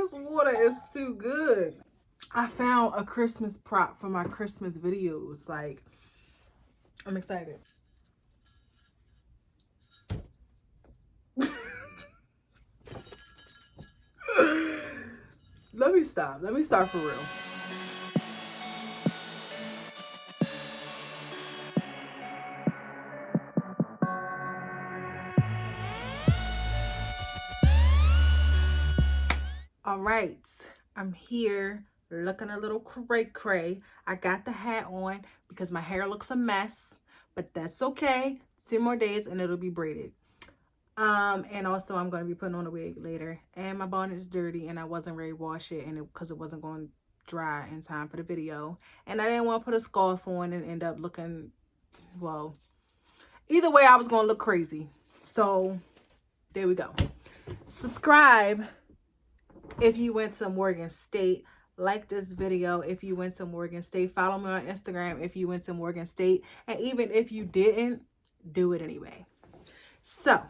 This water is too good. I found a Christmas prop for my Christmas videos. Like, I'm excited. Let me stop. Let me start for real. All right, I'm here looking a little cray-cray. I got the hat on because my hair looks a mess, but that's okay. 2 more days and it'll be braided. And also I'm going to be putting on a wig later. And my bonnet is dirty and I wasn't ready to wash it because it wasn't going to dry in time for the video. And I didn't want to put a scarf on and end up looking, well, either way I was going to look crazy. So there we go. Subscribe if you went to Morgan State. Like this video if you went to Morgan State. Follow me on Instagram if you went to Morgan State. And even if you didn't, do it anyway. So,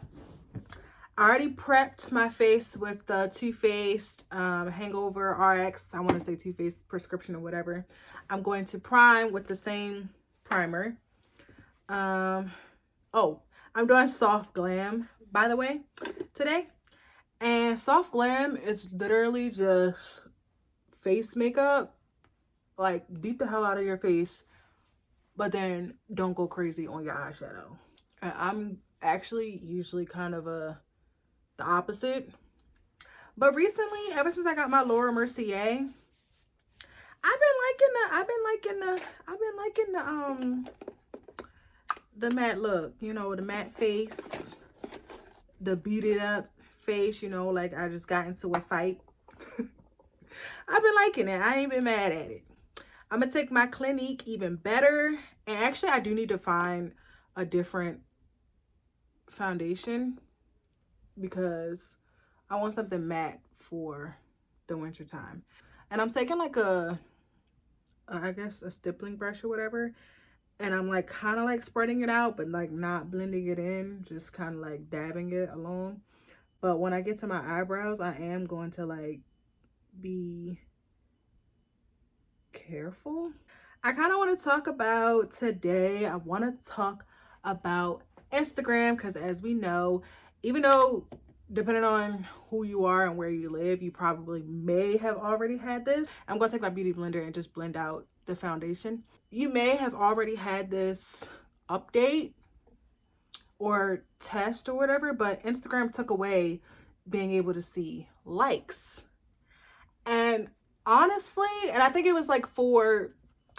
I already prepped my face with the Too Faced Hangover RX. I want to say Too Faced prescription or whatever. I'm going to prime with the same primer. Oh, I'm doing Soft Glam, by the way, today. And Soft Glam is literally just face makeup. Like, beat the hell out of your face, but then don't go crazy on your eyeshadow. And I'm actually usually kind of the opposite. But recently, ever since I got my Laura Mercier, I've been liking the matte look, you know, the matte face, the beat up face, you know, like I just got into a fight. I've been liking it. I ain't been mad at it. I'm gonna take my Clinique even better. And actually I do need to find a different foundation because I want something matte for the winter time. And I'm taking like I guess a stippling brush or whatever, and I'm like kind of like spreading it out, but like not blending it in, just kind of like dabbing it along. But when I get to my eyebrows, I am going to like be careful. I kind of want to talk about today, I want to talk about Instagram, because as we know, even though depending on who you are and where you live, you probably may have already had this. I'm going to take my beauty blender and just blend out the foundation. You may have already had this update or test or whatever, but Instagram took away being able to see likes. And honestly, and I think it was like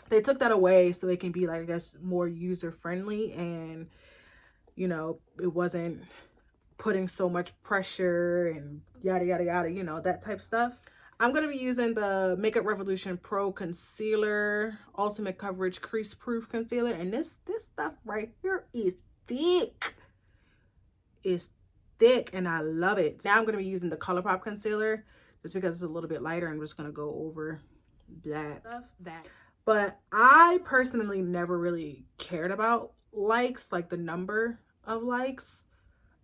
they took that away so they can be like, I guess, more user friendly, and you know, it wasn't putting so much pressure and yada yada yada, you know, that type stuff. I'm going to be using the Makeup Revolution Pro Concealer, Ultimate Coverage Crease Proof Concealer, and this stuff right here is thick. It's thick and I love it. Now I'm going to be using the ColourPop concealer just because it's a little bit lighter. I'm just going to go over that stuff. But I personally never really cared about likes, like the number of likes,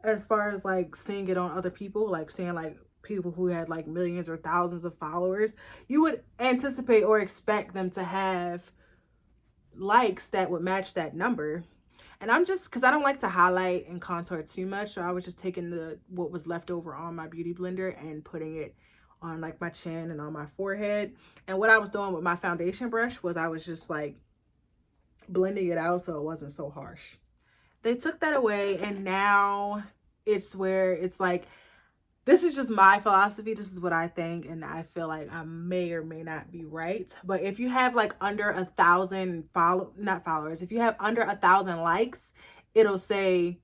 as far as like seeing it on other people, like seeing like people who had like millions or thousands of followers. You would anticipate or expect them to have likes that would match that number. And I'm just, because I don't like to highlight and contour too much, so I was just taking what was left over on my beauty blender and putting it on like my chin and on my forehead. And what I was doing with my foundation brush was I was just like blending it out so it wasn't so harsh. They took that away, and now it's where it's like, this is just my philosophy. This is what I think, and I feel like I may or may not be right. But if you have like under 1,000 if you have under 1,000 likes, it'll say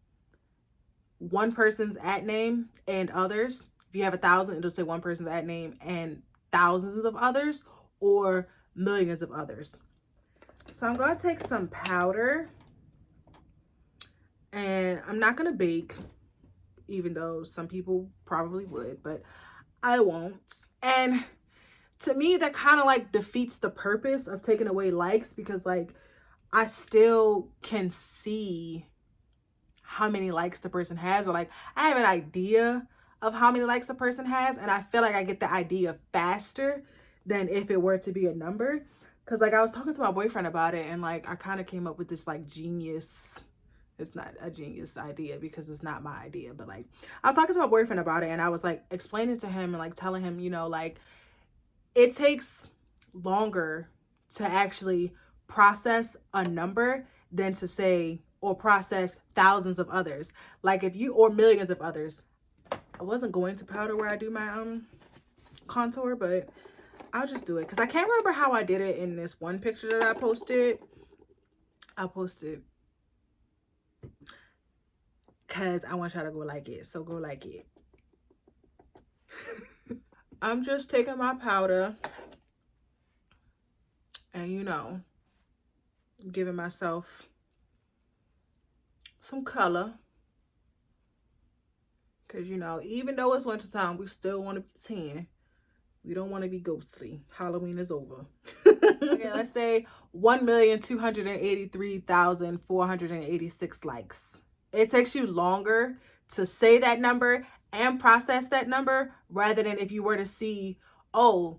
one person's at name and others. If you have 1,000, it'll say one person's at name and thousands of others, or millions of others. So I'm going to take some powder, and I'm not going to bake, even though some people probably would, but I won't. And to me, that kind of like defeats the purpose of taking away likes, because like I still can see how many likes the person has, or like I have an idea of how many likes a person has, and I feel like I get the idea faster than if it were to be a number. Because like I was talking to my boyfriend about it, and like I kind of came up with this like genius, it's not a genius idea because it's not my idea, but like I was talking to my boyfriend about it, and I was like explaining to him and like telling him, you know, like it takes longer to actually process a number than to say or process thousands of others. Like if you, or millions of others. I wasn't going to powder where I do my contour, but I'll just do it because I can't remember how I did it in this one picture that I posted. I'll post it because I want y'all to go like it. So go like it. I'm just taking my powder and, you know, giving myself some color. Because, you know, even though it's wintertime, we still want to be tan. We don't want to be ghostly. Halloween is over. Okay, let's say 1,283,486 likes. It takes you longer to say that number and process that number rather than if you were to see, oh,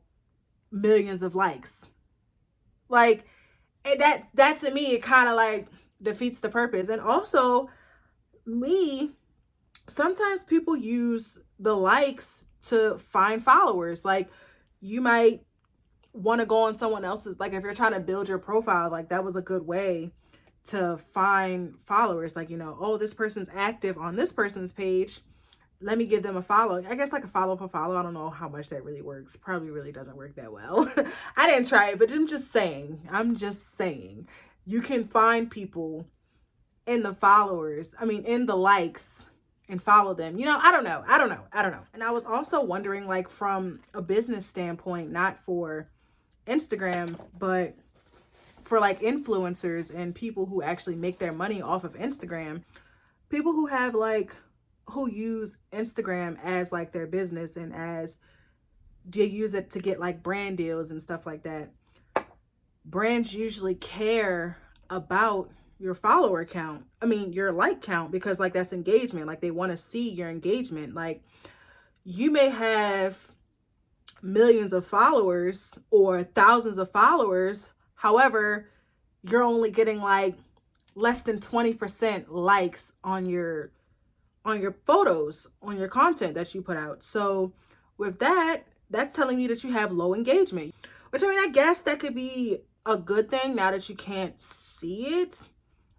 millions of likes. Like, that to me, it kind of like defeats the purpose. And also, sometimes people use the likes to find followers. Like you might want to go on someone else's, like if you're trying to build your profile, like that was a good way to find followers. Like, you know, oh, this person's active on this person's page, let me give them a follow. I guess like a follow per follow. I don't know how much that really works. Probably really doesn't work that well. I didn't try it, but I'm just saying you can find people in the followers, in the likes, and follow them. You know, I don't know. And I was also wondering, like, from a business standpoint, not for Instagram, but for like influencers and people who actually make their money off of Instagram, people who have like, who use Instagram as like their business and as they use it to get like brand deals and stuff like that. Brands usually care about your follower count. Your like count, because like that's engagement. Like they want to see your engagement. Like you may have millions of followers or thousands of followers. However, you're only getting like less than 20% likes on your photos, on your content that you put out. So with that, that's telling you that you have low engagement, which I guess that could be a good thing now that you can't see it.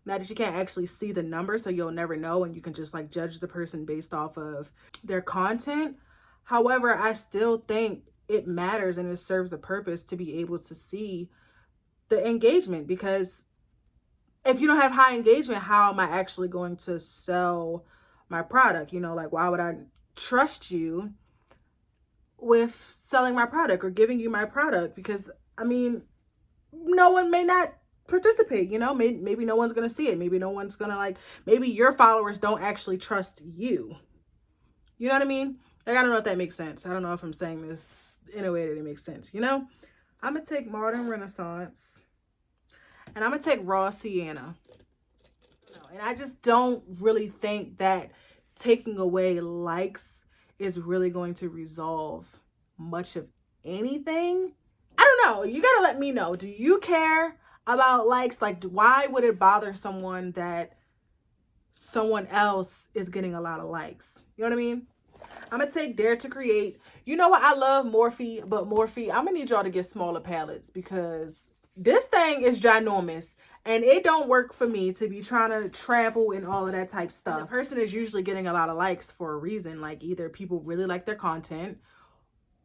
Now that you can't actually see the number, so you'll never know, and you can just like judge the person based off of their content. However, I still think it matters and it serves a purpose to be able to see the engagement, because if you don't have high engagement, how am I actually going to sell my product? You know, like why would I trust you with selling my product or giving you my product? Because no one may not participate, you know, maybe no one's gonna see it, maybe no one's gonna like, maybe your followers don't actually trust you, you know what I mean? Like, I don't know if that makes sense. I don't know if I'm saying this in a way that it makes sense, you know? I'm gonna take Modern Renaissance and I'm gonna take Raw Sienna, and I just don't really think that taking away likes is really going to resolve much of anything. I don't know, you gotta let me know, do you care about likes? Like, why would it bother someone that someone else is getting a lot of likes? You know what I mean? I'm gonna take Dare to Create. You know what? I love Morphe, but Morphe, I'm gonna need y'all to get smaller palettes because this thing is ginormous and it don't work for me to be trying to travel and all of that type stuff. The person is usually getting a lot of likes for a reason. Like either people really like their content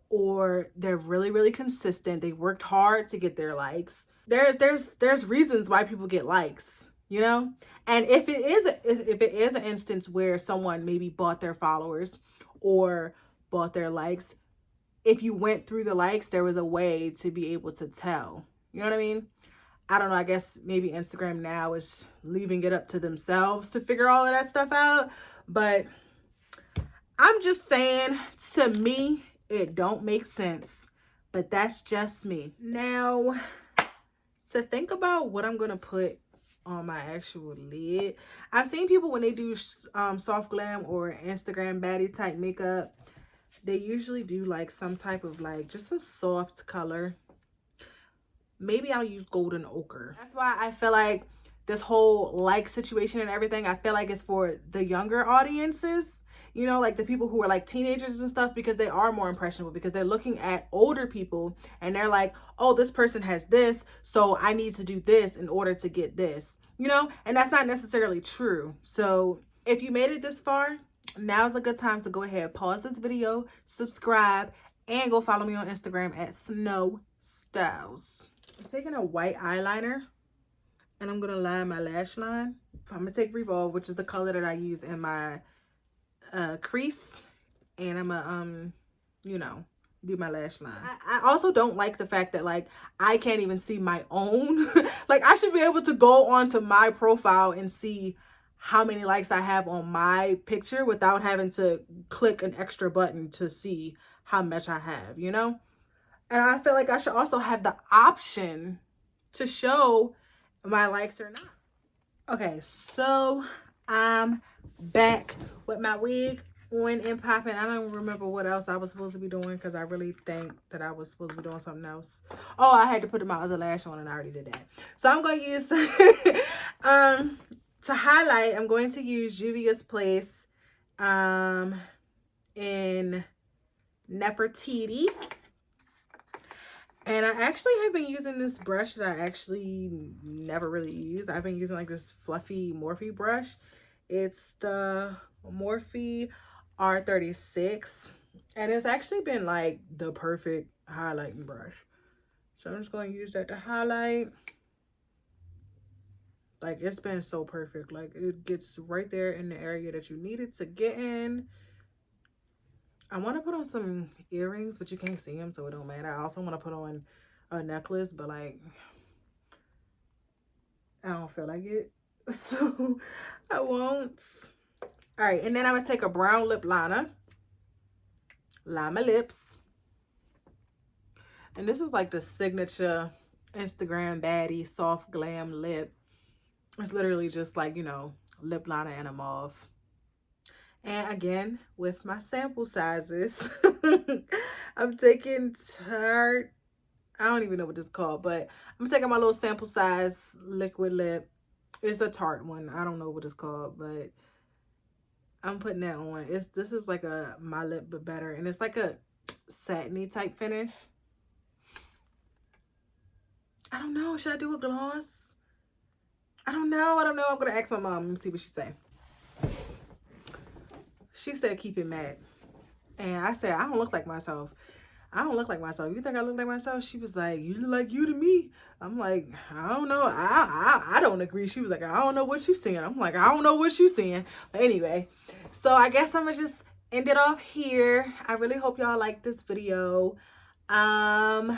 or they're really, really consistent. They worked hard to get their likes. There's reasons why people get likes, you know? And if it is an instance where someone maybe bought their followers or bought their likes, if you went through the likes, there was a way to be able to tell. You know what I mean? I don't know. I guess maybe Instagram now is leaving it up to themselves to figure all of that stuff out. But I'm just saying, to me, it don't make sense. But that's just me. Now, to think about what I'm going to put on my actual lid. I've seen people when they do soft glam or Instagram baddie type makeup, they usually do like some type of like just a soft color. Maybe I'll use golden ochre. That's why I feel like this whole like situation and everything, I feel like it's for the younger audiences, you know, like the people who are like teenagers and stuff, because they are more impressionable, because they're looking at older people and they're like, oh, this person has this, so I need to do this in order to get this, you know, and that's not necessarily true. So if you made it this far, now's a good time to go ahead, pause this video, subscribe, and go follow me on Instagram at Snow Styles. I'm taking a white eyeliner and I'm going to line my lash line. I'm going to take Revolve, which is the color that I use in my crease. And I'm going to, you know, do my lash line. I also don't like the fact that, like, I can't even see my own. Like, I should be able to go onto my profile and see how many likes I have on my picture without having to click an extra button to see how much I have, you know? And I feel like I should also have the option to show my likes or not. Okay, so I'm back with my wig on and popping. I don't remember what else I was supposed to be doing because I really think that I was supposed to be doing something else. Oh, I had to put my other lash on and I already did that. So I'm going to use, to highlight, I'm going to use Juvia's Place in Nefertiti. And I actually have been using this brush that I actually never really use. I've been using like this fluffy Morphe brush. It's the Morphe R36. And it's actually been like the perfect highlighting brush. So I'm just going to use that to highlight. Like, it's been so perfect. Like, it gets right there in the area that you need it to get in. I want to put on some earrings, but you can't see them, so it don't matter. I also want to put on a necklace, but like, I don't feel like it, so I won't. All right, and then I'm gonna take a brown lip liner, line my lips, and this is like the signature Instagram baddie soft glam lip. It's literally just like, you know, lip liner and a mauve. And again, with my sample sizes, I'm taking Tarte. I don't even know what this is called, but I'm taking my little sample size liquid lip. It's a Tarte one. I don't know what it's called, but I'm putting that on. This is like a My Lip But Better, and it's like a satiny type finish. I don't know. Should I do a gloss? I don't know. I'm gonna ask my mom and see what she say. She said keep it matte. And I said, I don't look like myself. I don't look like myself. You think I look like myself? She was like, you look like you to me. I'm like, I don't know. I don't agree. She was like, I don't know what you seeing. I'm like, I don't know what you seeing. But anyway, so I guess I'm gonna just end it off here. I really hope y'all like this video. I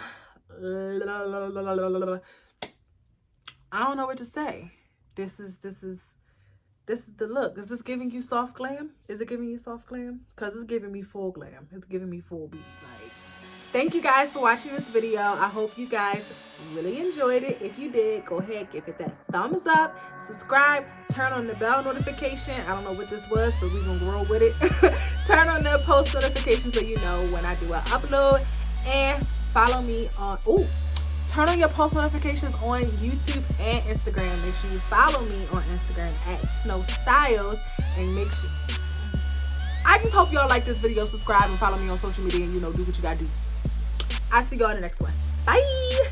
don't know what to say. This is the look. Is this giving you soft glam? Is it giving you soft glam? Because it's giving me full glam. It's giving me full beat. Like, thank you guys for watching this video. I hope you guys really enjoyed it. If you did, go ahead, give it that thumbs up, subscribe, turn on the bell notification. I don't know what this was, but we're going to grow with it. Turn on the post notification so you know when I do an upload. And follow me on... Turn on your post notifications on YouTube and Instagram. Make sure you follow me on Instagram at Snow Styles. And make sure... I just hope y'all like this video. Subscribe and follow me on social media. And, you know, do what you gotta do. I'll see y'all in the next one. Bye!